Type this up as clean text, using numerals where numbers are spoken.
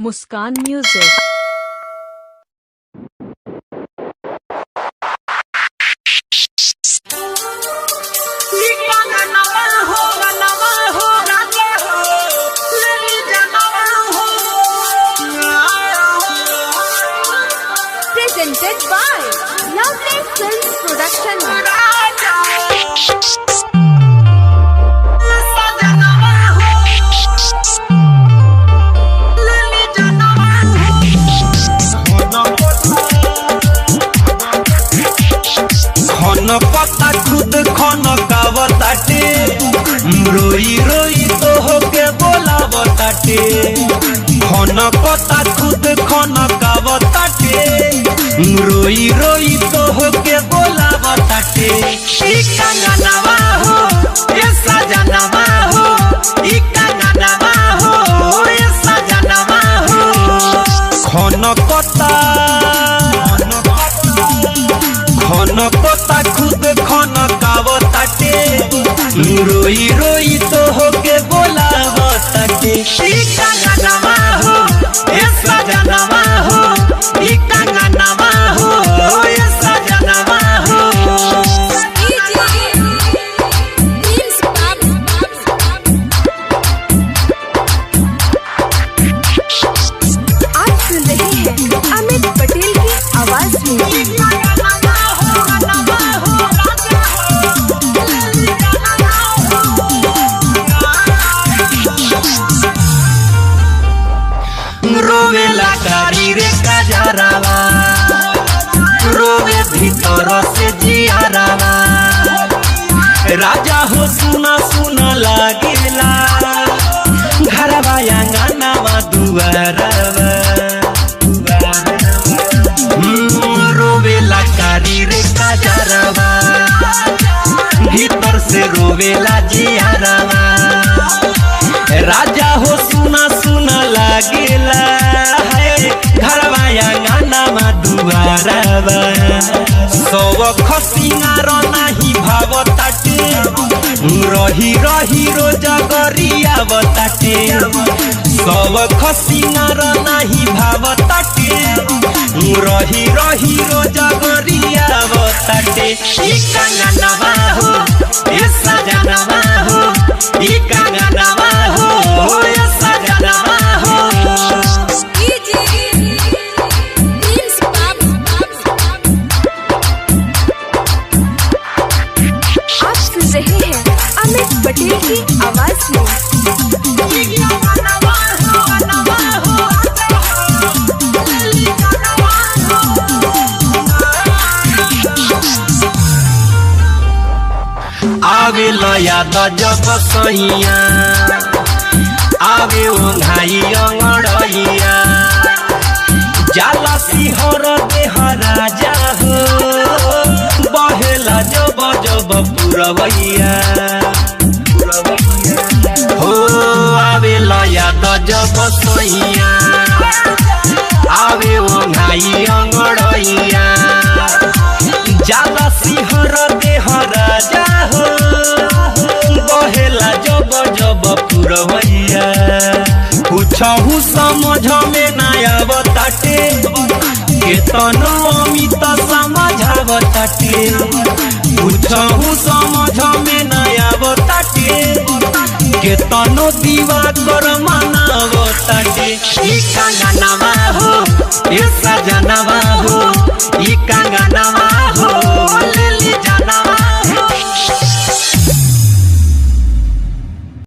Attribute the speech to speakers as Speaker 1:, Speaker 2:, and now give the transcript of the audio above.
Speaker 1: Muskan music.
Speaker 2: Presented by Lovely Films Production.
Speaker 3: पता खुद खन कावताटे रोई रोई तो होके बोलावताटे खन पता खुद खन कावताटे रोई रोई तो होके बोलावताटे ई कंगनवा हो ए सजनवा हो ई कंगनवा हो ए सजनवा हो खन पता खुद खन कावताटे रोई रोई तो होके बोलावताटे ई कंगनवा हो ए सजनवा हो ई कंगनवा हो ए सजनवा हो।
Speaker 2: आप सुन रहे हैं अमित पटेल की आवाज में।
Speaker 3: रोवेला कारी रे कजरावा रोवे भीतर से जियारावा राजा हो सुना सुना लागेला घरवा आंगनवा दुआरवा रोवेला कारी रे कजरावा भीतर से रोवेला जियारावा राजा हो सुना सुना लागेला है घरवा आंगनवा दुआरवा सब खसिंगार नाही भावताटे रही रही रोज गरियावताटे सब खसिंगार नाही भावताटे रही रही रोज गरियावताटे ई कंगनवा हो ए सजनवा हो ई कंगनवा हो ए सजनवा हो।
Speaker 2: आप सुन रहे हैं अमित पटेल की आवाज में। आवे लया जब सैया आवे ओंघाई अंगड़ैया जाला सिहर देह राजा हो बहेला जब जब पुरवैया हो आवे लया जब सैया आवे ओंघाई अंगड़ैया जाला सिहर देह राजा हो बहेला जब जब पुरवैया कुछहु समझ में ना आवताटे केतनो अमित समझावताटे कुछहु समझ में ना आवताटे केतनो दिवाकर मनावताटे ई कंगनवा हो ए सजनवा हो